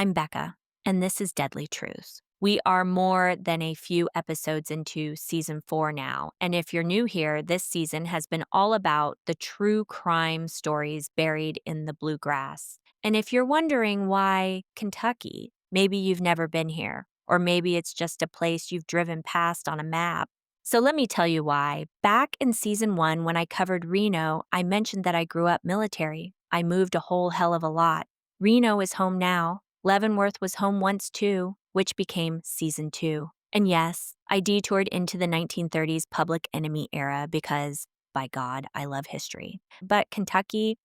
I'm Becca, and this is Deadly Truths. We are more than a few episodes into season 4 now, and if you're new here, this season has been all about the true crime stories buried in the bluegrass. And if you're wondering why Kentucky, maybe you've never been here, or maybe it's just a place you've driven past on a map. So let me tell you why. Back in season 1, when I covered Reno, I mentioned that I grew up military. I moved a whole hell of a lot. Reno is home now. Leavenworth was home once too, which became season 2. And yes, I detoured into the 1930s public enemy era because, by God, I love history. But Kentucky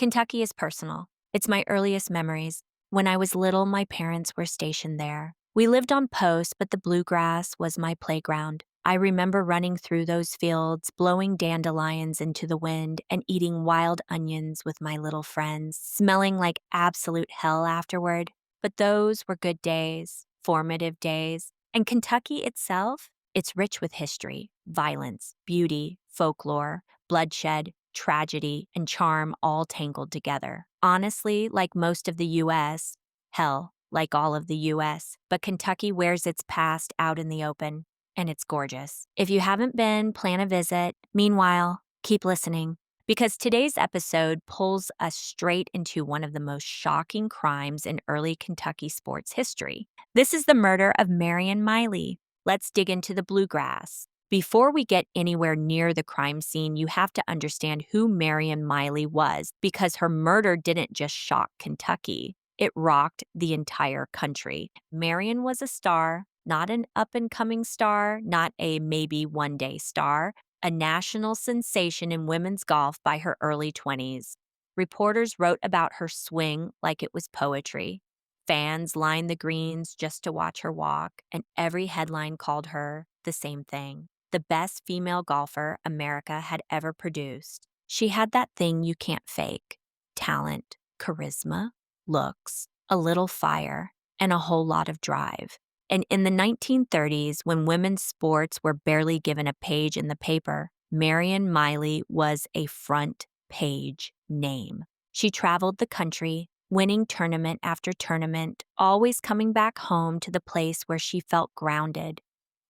is personal. It's my earliest memories. When I was little, my parents were stationed there. We lived on post, but the bluegrass was my playground. I remember running through those fields, blowing dandelions into the wind, and eating wild onions with my little friends, smelling like absolute hell afterward. But those were good days, formative days. And Kentucky itself, it's rich with history, violence, beauty, folklore, bloodshed, tragedy, and charm all tangled together. Honestly, like most of the U.S., hell, like all of the U.S., but Kentucky wears its past out in the open, and it's gorgeous. If you haven't been, plan a visit. Meanwhile, keep listening, because today's episode pulls us straight into one of the most shocking crimes in early Kentucky sports history. This is the murder of Marion Miley. Let's dig into the bluegrass. Before we get anywhere near the crime scene, you have to understand who Marion Miley was, because her murder didn't just shock Kentucky. It rocked the entire country. Marion was a star, not an up-and-coming star, not a maybe one-day star, a national sensation in women's golf by her early 20s. Reporters wrote about her swing like it was poetry. Fans lined the greens just to watch her walk, and every headline called her the same thing: the best female golfer America had ever produced. She had that thing you can't fake: talent, charisma, looks, a little fire, and a whole lot of drive. And in the 1930s, when women's sports were barely given a page in the paper, Marion Miley was a front page name. She traveled the country, winning tournament after tournament, always coming back home to the place where she felt grounded: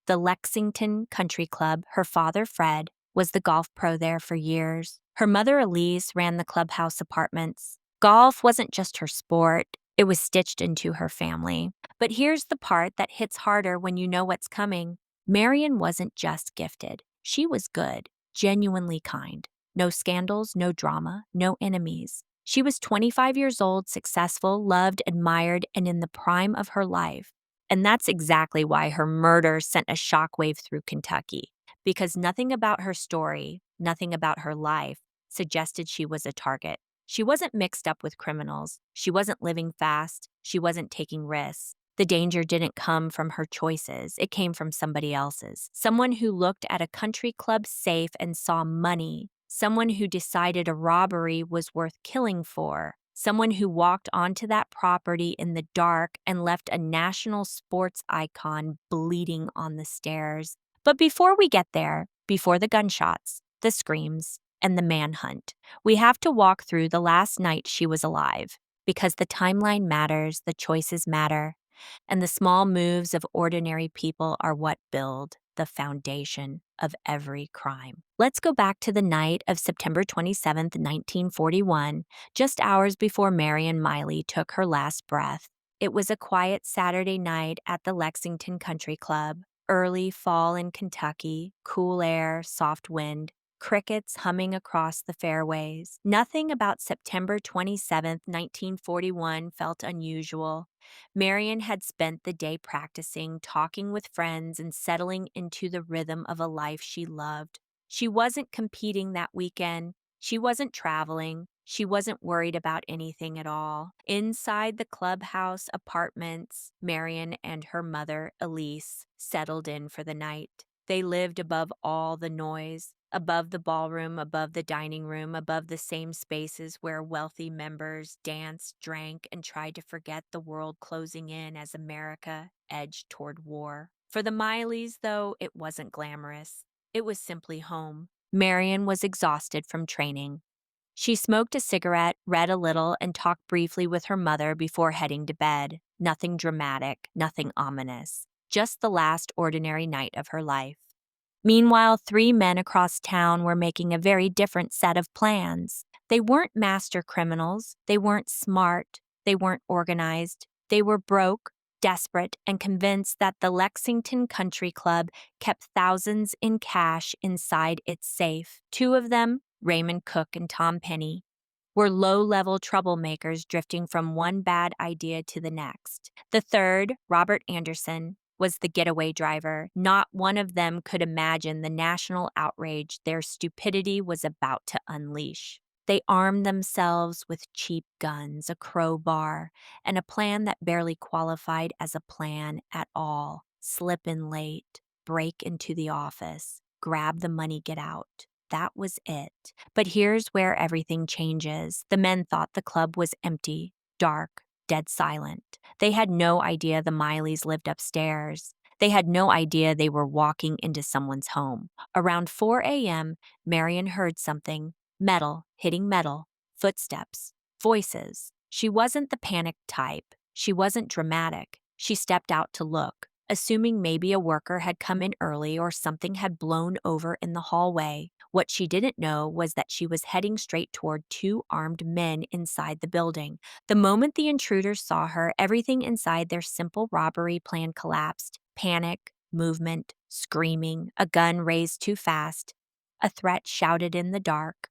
the Lexington Country Club. Her father, Fred, was the golf pro there for years. Her mother, Elise, ran the clubhouse apartments. Golf wasn't just her sport, it was stitched into her family. But here's the part that hits harder when you know what's coming. Marion wasn't just gifted. She was good, genuinely kind. No scandals, no drama, no enemies. She was 25 years old, successful, loved, admired, and in the prime of her life. And that's exactly why her murder sent a shockwave through Kentucky, because nothing about her story, nothing about her life, suggested she was a target. She wasn't mixed up with criminals. She wasn't living fast. She wasn't taking risks. The danger didn't come from her choices. It came from somebody else's. Someone who looked at a country club safe and saw money. Someone who decided a robbery was worth killing for. Someone who walked onto that property in the dark and left a national sports icon bleeding on the stairs. But before we get there, before the gunshots, the screams, and the manhunt, we have to walk through the last night she was alive, because the timeline matters, the choices matter, and the small moves of ordinary people are what build the foundation of every crime. Let's go back to the night of September 27th, 1941, just hours before Marion Miley took her last breath. It was a quiet Saturday night at the Lexington Country Club. Early fall in Kentucky, cool air, soft wind, crickets humming across the fairways. Nothing about September 27th, 1941 felt unusual. Marion had spent the day practicing, talking with friends, and settling into the rhythm of a life she loved. She wasn't competing that weekend. She wasn't traveling. She wasn't worried about anything at all. Inside the clubhouse apartments, Marion and her mother, Elise, settled in for the night. They lived above all the noise, above the ballroom, above the dining room, above the same spaces where wealthy members danced, drank, and tried to forget the world closing in as America edged toward war. For the Mileys, though, it wasn't glamorous. It was simply home. Marion was exhausted from training. She smoked a cigarette, read a little, and talked briefly with her mother before heading to bed. Nothing dramatic, nothing ominous. Just the last ordinary night of her life. Meanwhile, three men across town were making a very different set of plans. They weren't master criminals. They weren't smart. They weren't organized. They were broke, desperate, and convinced that the Lexington Country Club kept thousands in cash inside its safe. Two of them, Raymond Cook and Tom Penny, were low-level troublemakers drifting from one bad idea to the next. The third, Robert Anderson, was the getaway driver. Not one of them could imagine the national outrage their stupidity was about to unleash. They armed themselves with cheap guns, a crowbar, and a plan that barely qualified as a plan at all. Slip in late, break into the office, grab the money, get out. That was it. But here's where everything changes. The men thought the club was empty, dark, dead silent. They had no idea the Mileys lived upstairs. They had no idea they were walking into someone's home. Around 4 a.m., Marion heard something. Metal hitting metal, footsteps, voices. She wasn't the panicked type. She wasn't dramatic. She stepped out to look, assuming maybe a worker had come in early or something had blown over in the hallway. What she didn't know was that she was heading straight toward two armed men inside the building. The moment the intruders saw her, everything inside their simple robbery plan collapsed. Panic, movement, screaming, a gun raised too fast, a threat shouted in the dark.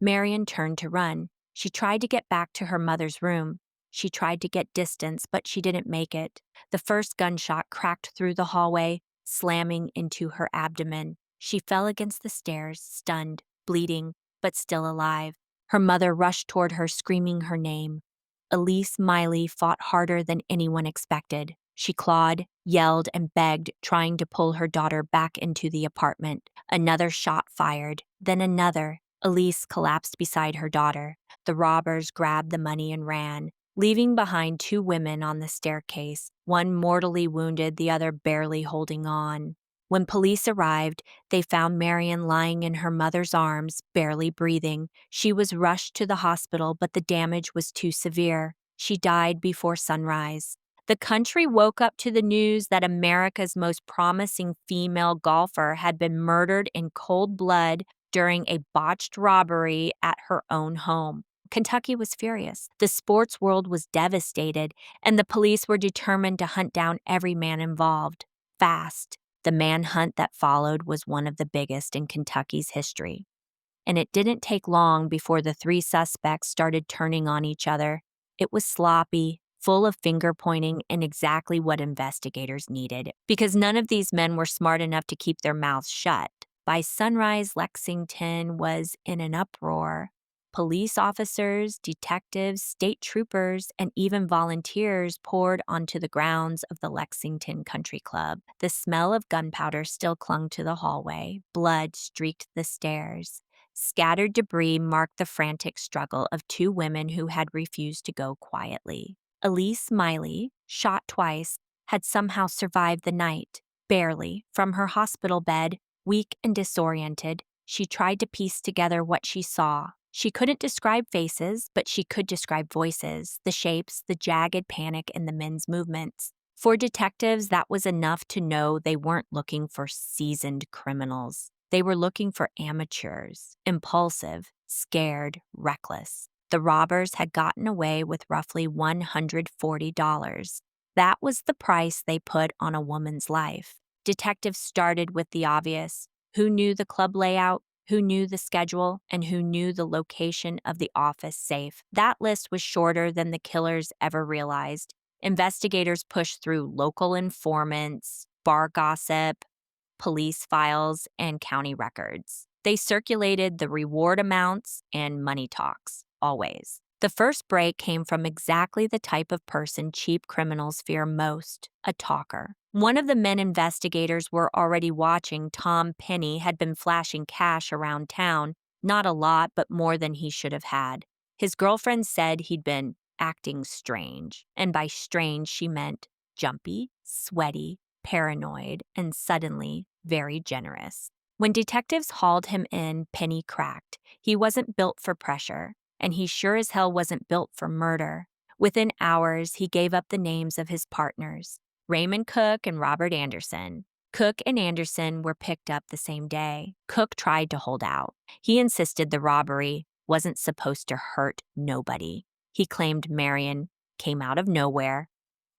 Marion turned to run. She tried to get back to her mother's room. She tried to get distance, but she didn't make it. The first gunshot cracked through the hallway, slamming into her abdomen. She fell against the stairs, stunned, bleeding, but still alive. Her mother rushed toward her, screaming her name. Elise Miley fought harder than anyone expected. She clawed, yelled, and begged, trying to pull her daughter back into the apartment. Another shot fired, then another. Elise collapsed beside her daughter. The robbers grabbed the money and ran, leaving behind two women on the staircase, one mortally wounded, the other barely holding on. When police arrived, they found Marion lying in her mother's arms, barely breathing. She was rushed to the hospital, but the damage was too severe. She died before sunrise. The country woke up to the news that America's most promising female golfer had been murdered in cold blood during a botched robbery at her own home. Kentucky was furious. The sports world was devastated, and the police were determined to hunt down every man involved. Fast. The manhunt that followed was one of the biggest in Kentucky's history. And it didn't take long before the three suspects started turning on each other. It was sloppy, full of finger-pointing, and exactly what investigators needed, because none of these men were smart enough to keep their mouths shut. By sunrise, Lexington was in an uproar. Police officers, detectives, state troopers, and even volunteers poured onto the grounds of the Lexington Country Club. The smell of gunpowder still clung to the hallway. Blood streaked the stairs. Scattered debris marked the frantic struggle of two women who had refused to go quietly. Elise Miley, shot twice, had somehow survived the night. Barely. From her hospital bed, weak and disoriented, she tried to piece together what she saw. She couldn't describe faces, but she could describe voices, the shapes, the jagged panic in the men's movements. For detectives, that was enough to know they weren't looking for seasoned criminals. They were looking for amateurs, impulsive, scared, reckless. The robbers had gotten away with roughly $140. That was the price they put on a woman's life. Detectives started with the obvious. Who knew the club layout? Who knew the schedule? And who knew the location of the office safe? That list was shorter than the killers ever realized. Investigators pushed through local informants, bar gossip, police files, and county records. They circulated the reward amounts and money talks, always. The first break came from exactly the type of person cheap criminals fear most, a talker. One of the men investigators were already watching, Tom Penny, had been flashing cash around town, not a lot, but more than he should have had. His girlfriend said he'd been acting strange, and by strange she meant jumpy, sweaty, paranoid, and suddenly very generous. When detectives hauled him in, Penny cracked. He wasn't built for pressure, and he sure as hell wasn't built for murder. Within hours, he gave up the names of his partners, Raymond Cook and Robert Anderson. Cook and Anderson were picked up the same day. Cook tried to hold out. He insisted the robbery wasn't supposed to hurt nobody. He claimed Marion came out of nowhere,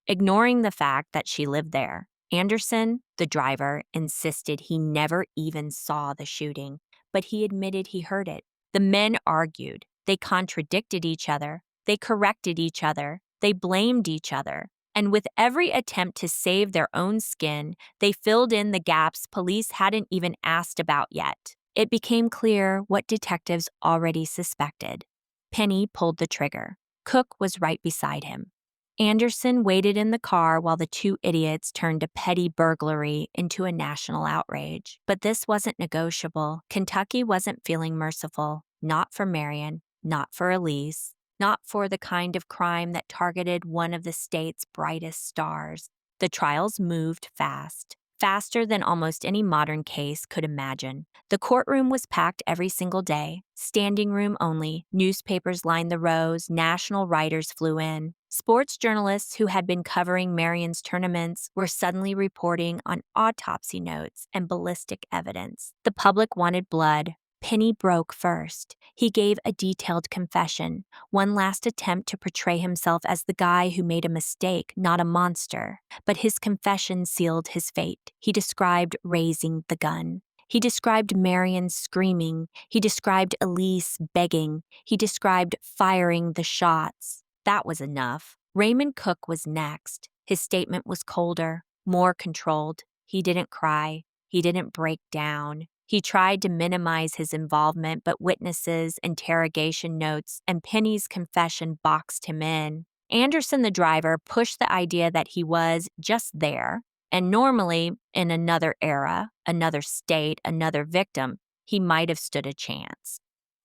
ignoring the fact that she lived there. Anderson, the driver, insisted he never even saw the shooting, but he admitted he heard it. The men argued. They contradicted each other. They corrected each other. They blamed each other. And with every attempt to save their own skin, they filled in the gaps police hadn't even asked about yet. It became clear what detectives already suspected. Penny pulled the trigger. Cook was right beside him. Anderson waited in the car while the two idiots turned a petty burglary into a national outrage. But this wasn't negotiable. Kentucky wasn't feeling merciful. Not for Marion, not for Elise, not for the kind of crime that targeted one of the state's brightest stars. The trials moved fast. Faster than almost any modern case could imagine. The courtroom was packed every single day, standing room only. Newspapers lined the rows, national writers flew in. Sports journalists who had been covering Marion's tournaments were suddenly reporting on autopsy notes and ballistic evidence. The public wanted blood. Penny broke first. He gave a detailed confession, one last attempt to portray himself as the guy who made a mistake, not a monster. But his confession sealed his fate. He described raising the gun. He described Marion screaming. He described Elise begging. He described firing the shots. That was enough. Raymond Cook was next. His statement was colder, more controlled. He didn't cry. He didn't break down. He tried to minimize his involvement, but witnesses, interrogation notes, and Penny's confession boxed him in. Anderson, the driver, pushed the idea that he was just there, and normally, in another era, another state, another victim, he might have stood a chance.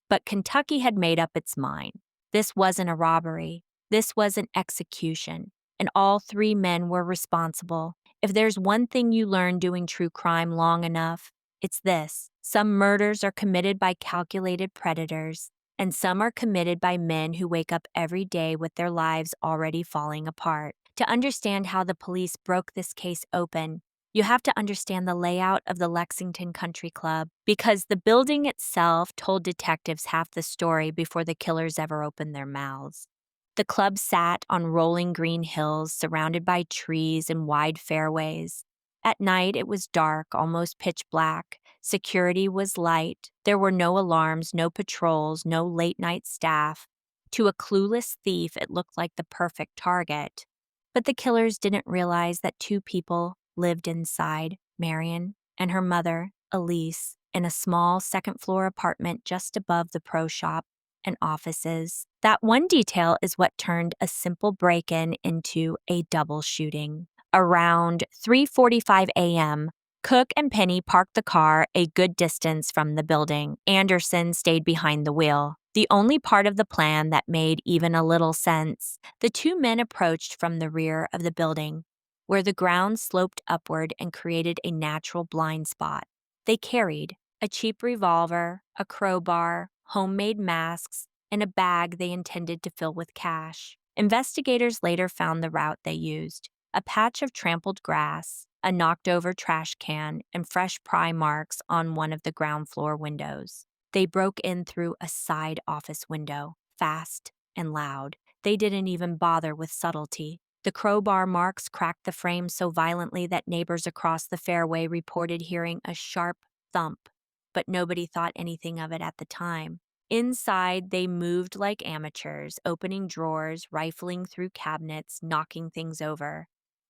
But Kentucky had made up its mind. This wasn't a robbery. This was an execution, and all three men were responsible. If there's one thing you learn doing true crime long enough, it's this. Some murders are committed by calculated predators, and some are committed by men who wake up every day with their lives already falling apart. To understand how the police broke this case open, you have to understand the layout of the Lexington Country Club, because the building itself told detectives half the story before the killers ever opened their mouths. The club sat on rolling green hills surrounded by trees and wide fairways. At night, it was dark, almost pitch black. Security was light. There were no alarms, no patrols, no late-night staff. To a clueless thief, it looked like the perfect target. But the killers didn't realize that two people lived inside, Marion and her mother, Elise, in a small second-floor apartment just above the pro shop and offices. That one detail is what turned a simple break-in into a double shooting. Around 3:45 a.m., Cook and Penny parked the car a good distance from the building. Anderson stayed behind the wheel, the only part of the plan that made even a little sense. The two men approached from the rear of the building, where the ground sloped upward and created a natural blind spot. They carried a cheap revolver, a crowbar, homemade masks, and a bag they intended to fill with cash. Investigators later found the route they used: a patch of trampled grass, a knocked-over trash can, and fresh pry marks on one of the ground floor windows. They broke in through a side office window, fast and loud. They didn't even bother with subtlety. The crowbar marks cracked the frame so violently that neighbors across the fairway reported hearing a sharp thump, but nobody thought anything of it at the time. Inside, they moved like amateurs, opening drawers, rifling through cabinets, knocking things over.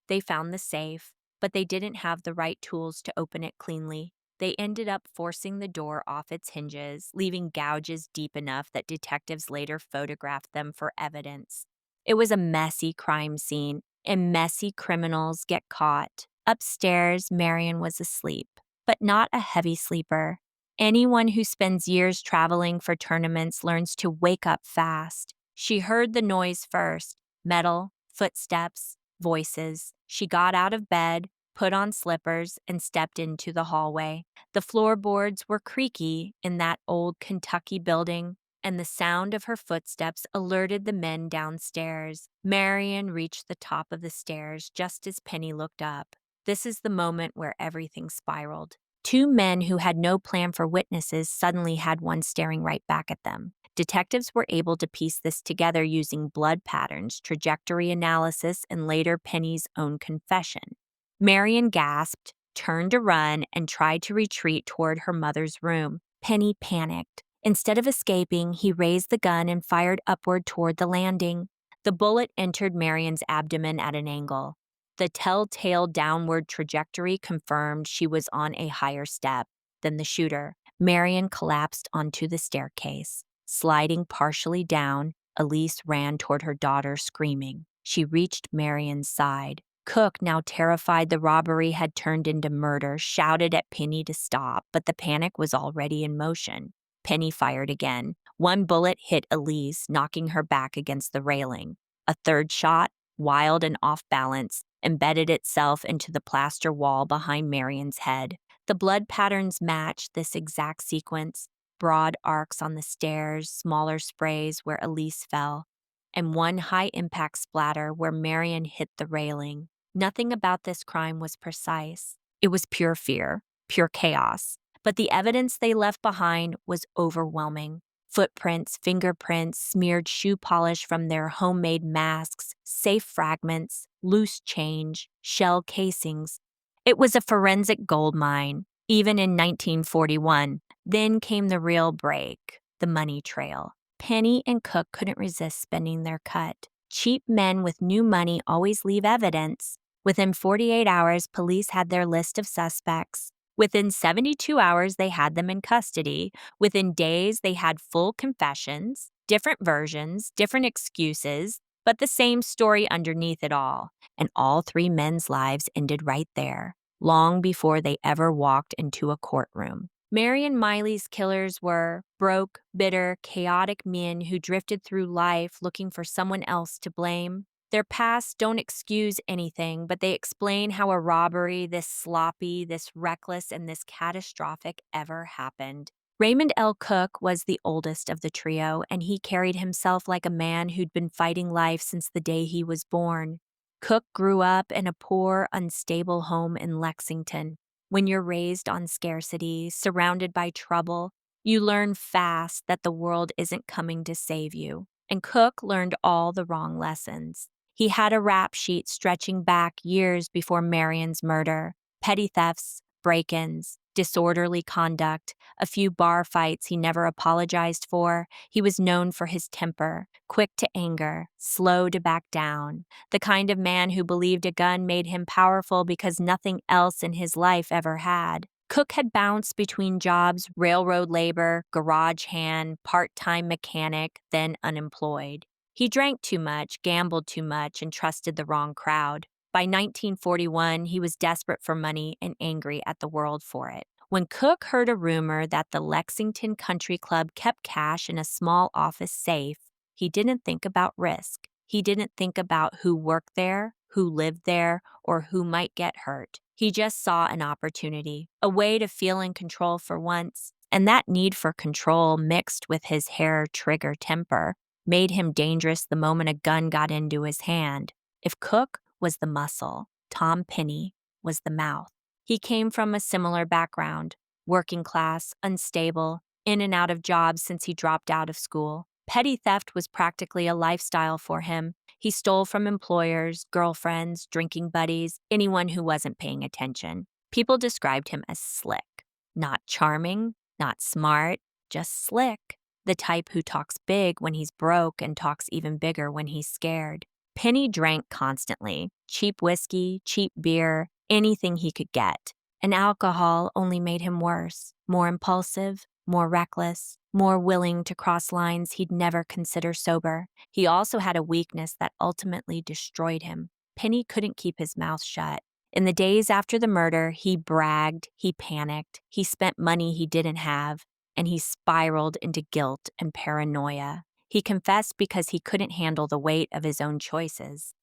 They found the safe, but they didn't have the right tools to open it cleanly. They ended up forcing the door off its hinges, leaving gouges deep enough that detectives later photographed them for evidence. It was a messy crime scene, and messy criminals get caught. Upstairs, Marion was asleep, but not a heavy sleeper. Anyone who spends years traveling for tournaments learns to wake up fast. She heard the noise first: metal, footsteps, voices. She got out of bed, put on slippers, and stepped into the hallway. The floorboards were creaky in that old Kentucky building, and the sound of her footsteps alerted the men downstairs. Marion reached the top of the stairs just as Penny looked up. This is the moment where everything spiraled. Two men who had no plan for witnesses suddenly had one staring right back at them. Detectives were able to piece this together using blood patterns, trajectory analysis, and later Penny's own confession. Marion gasped, turned to run, and tried to retreat toward her mother's room. Penny panicked. Instead of escaping, he raised the gun and fired upward toward the landing. The bullet entered Marion's abdomen at an angle. The telltale downward trajectory confirmed she was on a higher step than the shooter. Marion collapsed onto the staircase. Sliding partially down, Elise ran toward her daughter, screaming. She reached Marion's side. Cook, now terrified the robbery had turned into murder, shouted at Penny to stop, but the panic was already in motion. Penny fired again. One bullet hit Elise, knocking her back against the railing. A third shot, wild and off balance, embedded itself into the plaster wall behind Marion's head. The blood patterns matched this exact sequence: broad arcs on the stairs, smaller sprays where Elise fell, and one high-impact splatter where Marion hit the railing. Nothing about this crime was precise. It was pure fear, pure chaos. But the evidence they left behind was overwhelming. Footprints, fingerprints, smeared shoe polish from their homemade masks, safe fragments, loose change, shell casings. It was a forensic goldmine, even in 1941. Then came the real break, the money trail. Penny and Cook couldn't resist spending their cut. Cheap men with new money always leave evidence. Within 48 hours, police had their list of suspects. Within 72 hours, they had them in custody. Within days, they had full confessions, different versions, different excuses, but the same story underneath it all. And all three men's lives ended right there, long before they ever walked into a courtroom. Marion Miley's killers were broke, bitter, chaotic men who drifted through life looking for someone else to blame. Their pasts don't excuse anything, but they explain how a robbery this sloppy, this reckless, and this catastrophic ever happened. Raymond L. Cook was the oldest of the trio, and he carried himself like a man who'd been fighting life since the day he was born. Cook grew up in a poor, unstable home in Lexington. When you're raised on scarcity, surrounded by trouble, you learn fast that the world isn't coming to save you. And Cook learned all the wrong lessons. He had a rap sheet stretching back years before Marion's murder: petty thefts, break-ins, disorderly conduct, a few bar fights he never apologized for. He was known for his temper, quick to anger, slow to back down, the kind of man who believed a gun made him powerful because nothing else in his life ever had. Cook had bounced between jobs: railroad labor, garage hand, part-time mechanic, then unemployed. He drank too much, gambled too much, and trusted the wrong crowd. By 1941, he was desperate for money and angry at the world for it. When Cook heard a rumor that the Lexington Country Club kept cash in a small office safe, he didn't think about risk. He didn't think about who worked there, who lived there, or who might get hurt. He just saw an opportunity, a way to feel in control for once. And that need for control, mixed with his hair-trigger temper, made him dangerous the moment a gun got into his hand. If Cook was the muscle, Tom Penny was the mouth. He came from a similar background: working class, unstable, in and out of jobs since he dropped out of school. Petty theft was practically a lifestyle for him. He stole from employers, girlfriends, drinking buddies, anyone who wasn't paying attention. People described him as slick. Not charming, not smart, just slick. The type who talks big when he's broke and talks even bigger when he's scared. Penny drank constantly: cheap whiskey, cheap beer, anything he could get. And alcohol only made him worse, more impulsive, more reckless, more willing to cross lines he'd never consider sober. He also had a weakness that ultimately destroyed him. Penny couldn't keep his mouth shut. In the days after the murder, he bragged, he panicked, he spent money he didn't have, and he spiraled into guilt and paranoia. He confessed because he couldn't handle the weight of his own choices.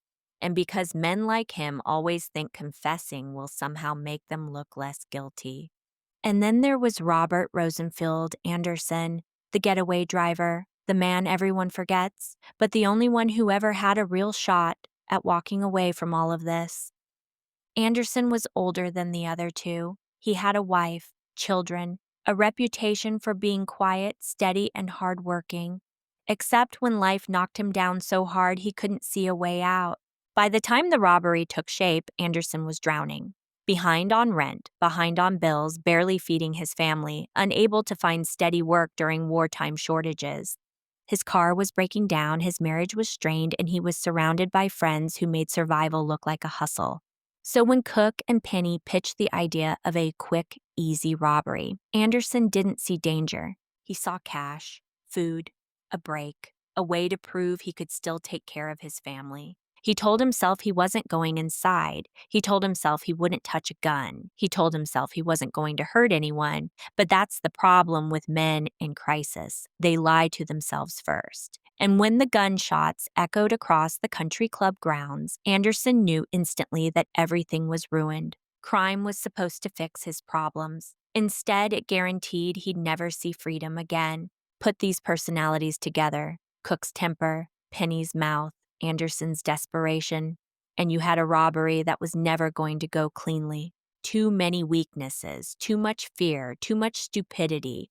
And because men like him always think confessing will somehow make them look less guilty. And then there was Robert Rosenfield Anderson, the getaway driver, the man everyone forgets, but the only one who ever had a real shot at walking away from all of this. Anderson was older than the other two. He had a wife, children, a reputation for being quiet, steady, and hardworking, except when life knocked him down so hard he couldn't see a way out. By the time the robbery took shape, Anderson was drowning. Behind on rent, behind on bills, barely feeding his family, unable to find steady work during wartime shortages. His car was breaking down, his marriage was strained, and he was surrounded by friends who made survival look like a hustle. So when Cook and Penny pitched the idea of a quick, easy robbery, Anderson didn't see danger. He saw cash, food, a break, a way to prove he could still take care of his family. He told himself he wasn't going inside. He told himself he wouldn't touch a gun. He told himself he wasn't going to hurt anyone. But that's the problem with men in crisis. They lie to themselves first. And when the gunshots echoed across the country club grounds, Anderson knew instantly that everything was ruined. Crime was supposed to fix his problems. Instead, it guaranteed he'd never see freedom again. Put these personalities together, Cook's temper, Penny's mouth, Anderson's desperation, and you had a robbery that was never going to go cleanly. Too many weaknesses, too much fear, too much stupidity.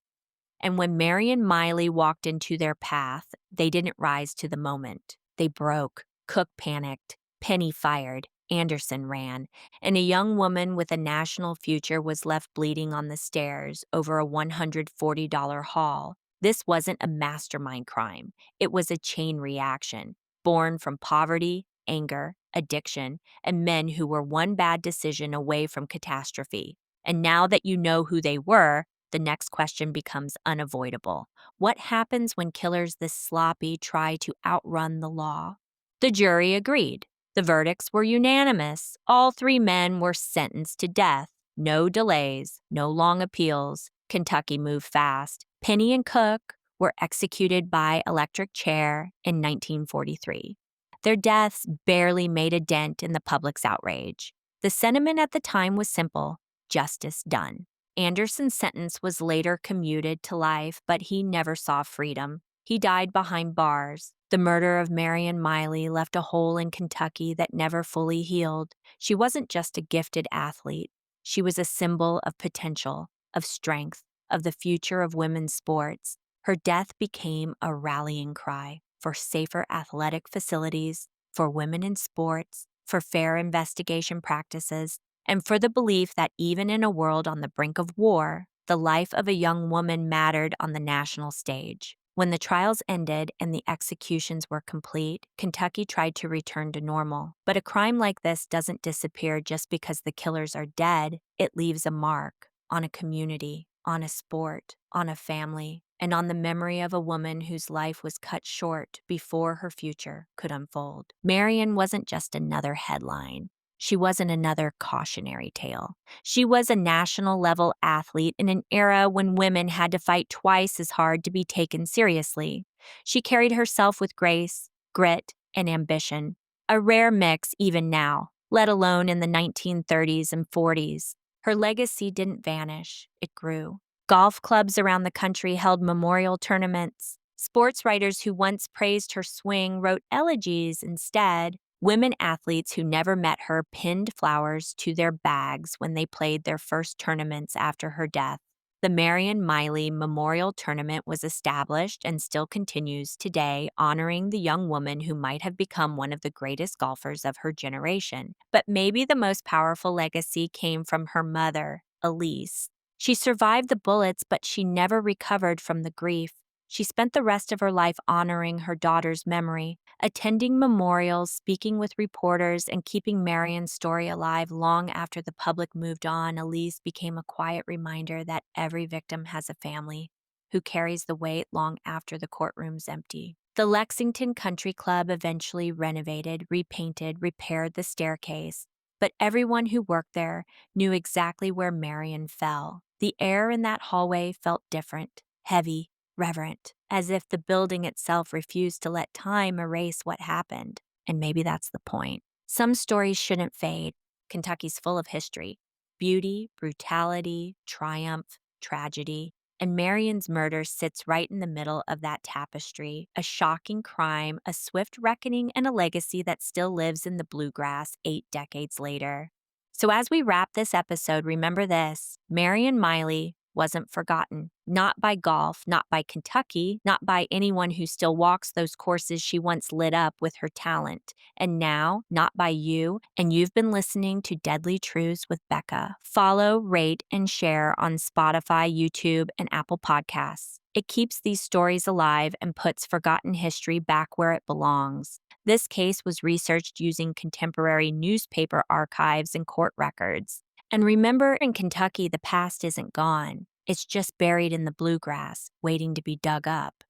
And when Marion Miley walked into their path, they didn't rise to the moment. They broke. Cook panicked. Penny fired. Anderson ran. And a young woman with a national future was left bleeding on the stairs over a $140 haul. This wasn't a mastermind crime. It was a chain reaction, born from poverty, anger, addiction, and men who were one bad decision away from catastrophe. And now that you know who they were, the next question becomes unavoidable. What happens when killers this sloppy try to outrun the law? The jury agreed. The verdicts were unanimous. All three men were sentenced to death. No delays, no long appeals. Kentucky moved fast. Penny and Cook were executed by electric chair in 1943. Their deaths barely made a dent in the public's outrage. The sentiment at the time was simple: justice done. Anderson's sentence was later commuted to life, but he never saw freedom. He died behind bars. The murder of Marion Miley left a hole in Kentucky that never fully healed. She wasn't just a gifted athlete. She was a symbol of potential, of strength, of the future of women's sports. Her death became a rallying cry for safer athletic facilities, for women in sports, for fair investigation practices, and for the belief that even in a world on the brink of war, the life of a young woman mattered on the national stage. When the trials ended and the executions were complete, Kentucky tried to return to normal. But a crime like this doesn't disappear just because the killers are dead. It leaves a mark on a community, on a sport, on a family, and on the memory of a woman whose life was cut short before her future could unfold. Marion wasn't just another headline. She wasn't another cautionary tale. She was a national-level athlete in an era when women had to fight twice as hard to be taken seriously. She carried herself with grace, grit, and ambition, a rare mix even now, let alone in the 1930s and 40s. Her legacy didn't vanish, it grew. Golf clubs around the country held memorial tournaments. Sports writers who once praised her swing wrote elegies instead. Women athletes who never met her pinned flowers to their bags when they played their first tournaments after her death. The Marion Miley Memorial Tournament was established and still continues today, honoring the young woman who might have become one of the greatest golfers of her generation. But maybe the most powerful legacy came from her mother, Elise. She survived the bullets, but she never recovered from the grief. She spent the rest of her life honoring her daughter's memory, attending memorials, speaking with reporters, and keeping Marion's story alive long after the public moved on. Elise became a quiet reminder that every victim has a family who carries the weight long after the courtroom's empty. The Lexington Country Club eventually renovated, repainted, repaired the staircase, but everyone who worked there knew exactly where Marion fell. The air in that hallway felt different, heavy, reverent, as if the building itself refused to let time erase what happened. And maybe that's the point. Some stories shouldn't fade. Kentucky's full of history, beauty, brutality, triumph, tragedy. And Marion's murder sits right in the middle of that tapestry, a shocking crime, a swift reckoning, and a legacy that still lives in the bluegrass 8 decades later. So, as we wrap this episode, remember this: Marion Miley wasn't forgotten. Not by golf, not by Kentucky, not by anyone who still walks those courses she once lit up with her talent. And now, not by you. And you've been listening to Deadly Truths with Becca. Follow, rate, and share on Spotify, YouTube, and Apple Podcasts. It keeps these stories alive and puts forgotten history back where it belongs. This case was researched using contemporary newspaper archives and court records. And remember, in Kentucky, the past isn't gone. It's just buried in the bluegrass, waiting to be dug up.